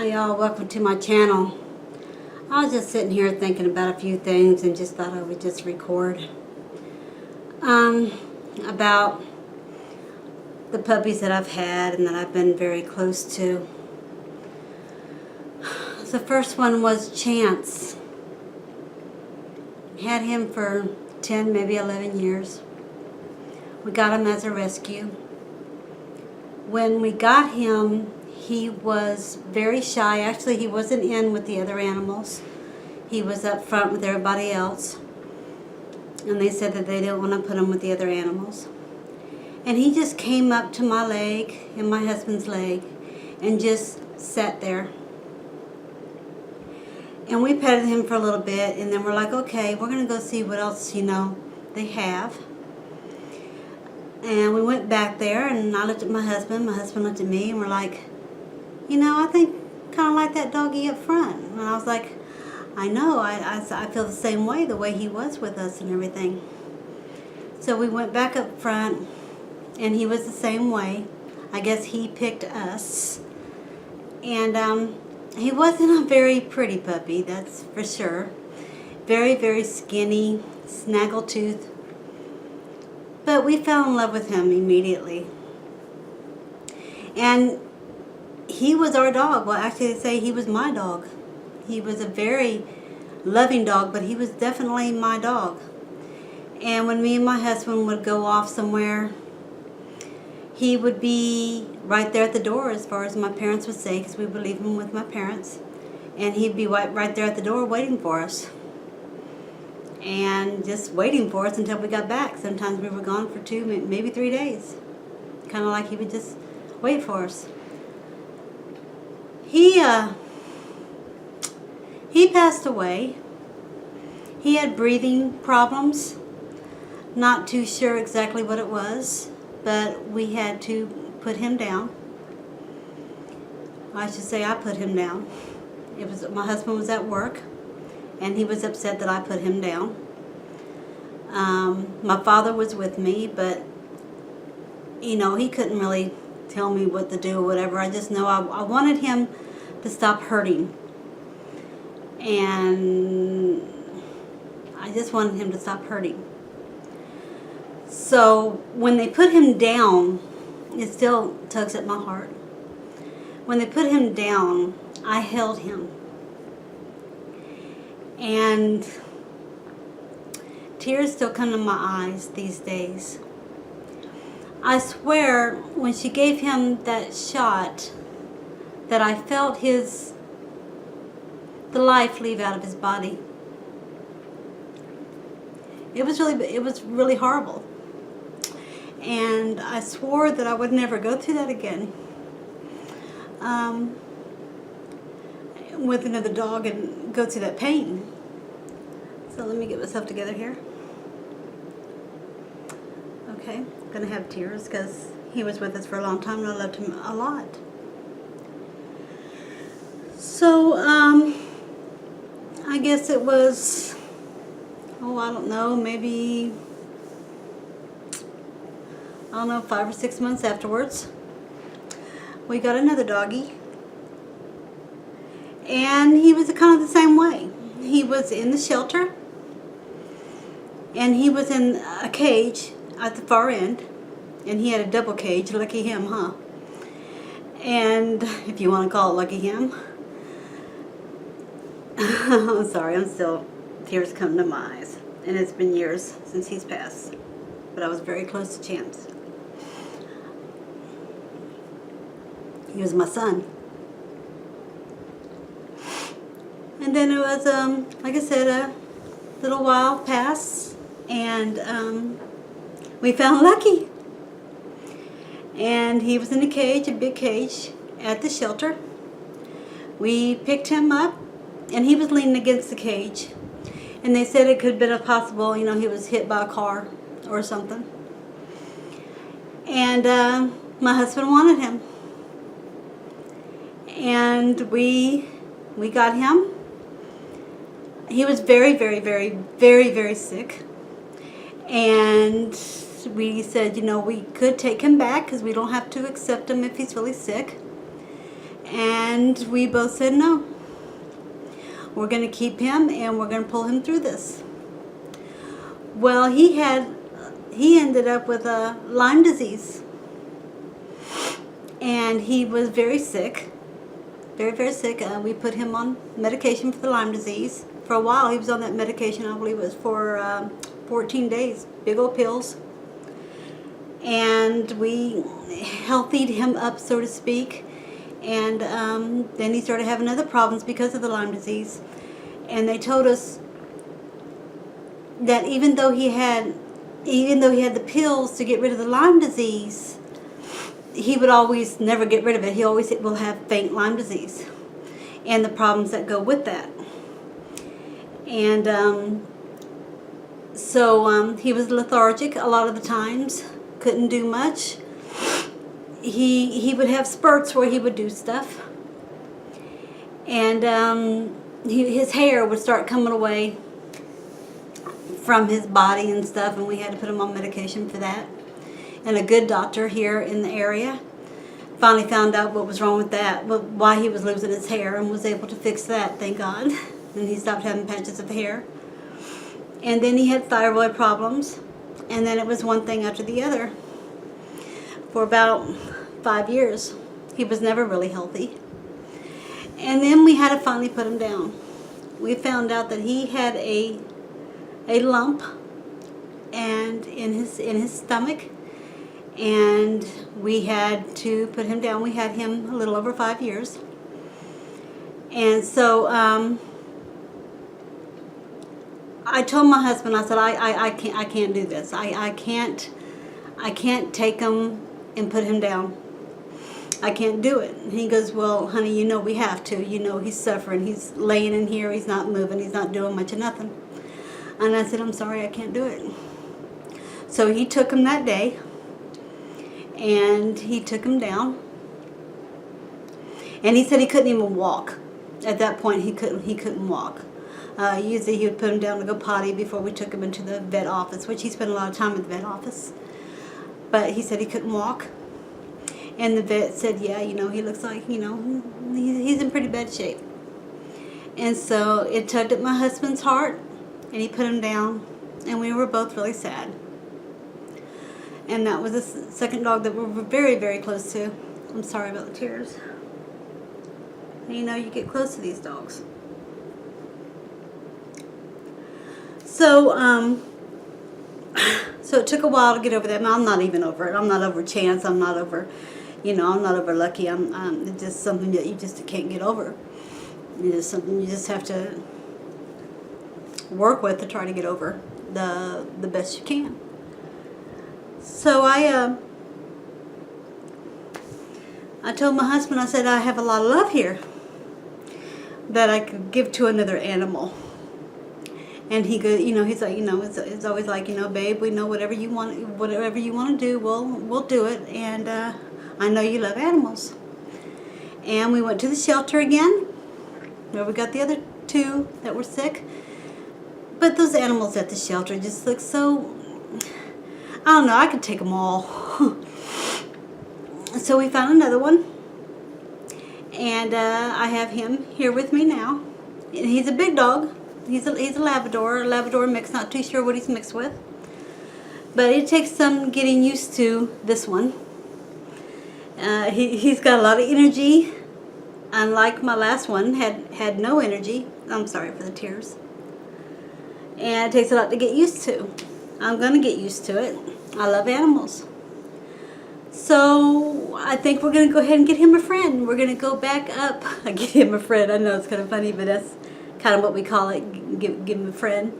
Hi y'all, welcome to my channel. I was just sitting here thinking about a few things and just thought I would just record about the puppies that I've had and that I've been very close to. The first one was Chance. Had him for 10, maybe 11 years. We got him as a rescue. When we got him, he was very shy. Actually, he wasn't in with the other animals. He was up front with everybody else. And they said that they didn't want to put him with the other animals. And he just came up to my leg and my husband's leg and just sat there. And we petted him for a little bit, and then we're like, okay, we're going to go see what else, they have. And we went back there, and I looked at my husband looked at me, and we're like, I think kind of like that doggy up front. And I was like, I know, I feel the same way, the way he was with us and everything. So we went back up front, and he was the same way. I guess he picked us. And he wasn't a very pretty puppy, that's for sure. Very, very skinny, snaggletooth. But we fell in love with him immediately. And he was our dog. Well, actually, they say he was my dog. He was a very loving dog, but he was definitely my dog. And when me and my husband would go off somewhere, he would be right there at the door, as far as my parents would say, because we would leave him with my parents. And he'd be right there at the door waiting for us. And just waiting for us until we got back. Sometimes we were gone for 2, maybe 3 days. Kind of like he would just wait for us. He passed away. He had breathing problems. Not too sure exactly what it was, but we had to put him down. I should say I put him down. My husband was at work, and he was upset that I put him down. My father was with me, but he couldn't really tell me what to do or whatever. I just know I wanted him to stop hurting. And I just wanted him to stop hurting. So when they put him down, it still tugs at my heart. When they put him down, I held him. And tears still come to my eyes these days. I swear, when she gave him that shot, that I felt the life leave out of his body. It was really horrible. And I swore that I would never go through that again. With another dog and go through that pain. So let me get myself together here. Okay, I'm gonna have tears because he was with us for a long time and I loved him a lot. So, I guess it was, I don't know, maybe, 5 or 6 months afterwards, we got another doggy. And he was kind of the same way. He was in the shelter, and he was in a cage at the far end, and he had a double cage. Lucky him, huh? And if you want to call it lucky him. I'm sorry, tears come to my eyes. And it's been years since he's passed. But I was very close to Chance. He was my son. And then it was, like I said, a little while passed, and we found Lucky. And he was in a cage, a big cage, at the shelter. We picked him up, and he was leaning against the cage. And they said it could have been possible, he was hit by a car or something. And my husband wanted him. And we got him. He was very, very, very, very, very sick. And we said, we could take him back because we don't have to accept him if he's really sick. And we both said no. We're going to keep him and we're going to pull him through this. Well, he ended up with a Lyme disease. And he was very sick. Very, very sick. We put him on medication for the Lyme disease. For a while, he was on that medication, I believe it was for 14 days. Big old pills. And we healthied him up, so to speak. And then he started having other problems because of the Lyme disease. And they told us that even though he had the pills to get rid of the Lyme disease, he would always never get rid of it. He always will have faint Lyme disease and the problems that go with that. And so he was lethargic a lot of the times, couldn't do much. He would have spurts where he would do stuff, and his hair would start coming away from his body and stuff, and we had to put him on medication for that. And a good doctor here in the area finally found out what was wrong with that, why he was losing his hair, and was able to fix that, thank God. And he stopped having patches of hair. And then he had thyroid problems, and then it was one thing after the other. For about 5 years, he was never really healthy. And then we had to finally put him down. We found out that he had a lump and in his stomach, and we had to put him down. We had him a little over 5 years. And so I told my husband, I said, I can't do this. I can't take him and put him down. I can't do it. And he goes, well, honey, you know we have to. You know he's suffering. He's laying in here. He's not moving. He's not doing much of nothing. And I said, I'm sorry, I can't do it. So he took him that day, and he took him down. And he said he couldn't even walk. At that point, he couldn't walk. Usually he would put him down to go potty before we took him into the vet office, which he spent a lot of time at the vet office. But he said he couldn't walk. And the vet said, yeah, you know, he looks like, you know, he's in pretty bad shape. And so it tugged at my husband's heart, and he put him down, and we were both really sad. And that was the second dog that we were very, very close to. I'm sorry about the tears. And you know, you get close to these dogs. So, so it took a while to get over that. I'm not even over it. I'm not over Chance. I'm not over, you know, I'm not over Lucky. It's just something that you just can't get over. It's something you just have to work with to try to get over the best you can. So I told my husband, I said, I have a lot of love here that I could give to another animal. And he goes, you know, he's like, you know, it's always like, you know, babe, we know whatever you want to do, we'll do it. And I know you love animals. And we went to the shelter again, where we got the other two that were sick. But those animals at the shelter just look so, I don't know, I could take them all. So we found another one. And I have him here with me now. And he's a big dog. He's a Labrador mix. Not too sure what he's mixed with. But it takes some getting used to this one. He's got a lot of energy. Unlike my last one, had no energy. I'm sorry for the tears. And it takes a lot to get used to. I'm going to get used to it. I love animals. So I think we're going to go ahead and get him a friend. We're going to go back up. I get him a friend. I know it's kind of funny, but that's kind of what we call it, give him a friend.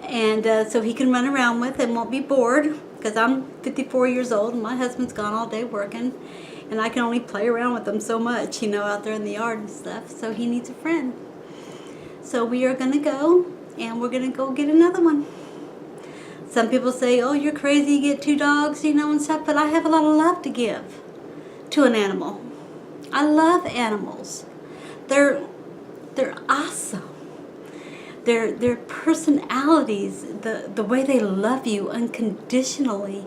And so he can run around with and won't be bored, because I'm 54 years old and my husband's gone all day working, and I can only play around with him so much, you know, out there in the yard and stuff. So he needs a friend. So we are going to go, and we're going to go get another one. Some people say, oh, you're crazy, you get 2 dogs, you know, and stuff, but I have a lot of love to give to an animal. I love animals. They're awesome. Their personalities, the way they love you unconditionally.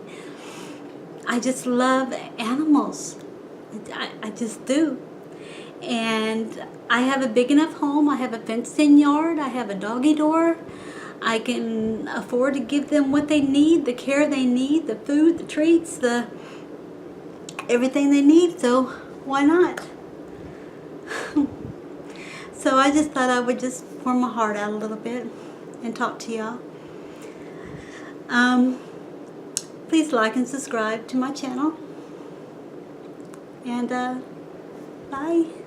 I just love animals. I just do. And I have a big enough home. I have a fenced-in yard. I have a doggy door. I can afford to give them what they need, the care they need, the food, the treats, the everything they need. So why not? So I just thought I would just pour my heart out a little bit and talk to y'all. Please like and subscribe to my channel. And bye.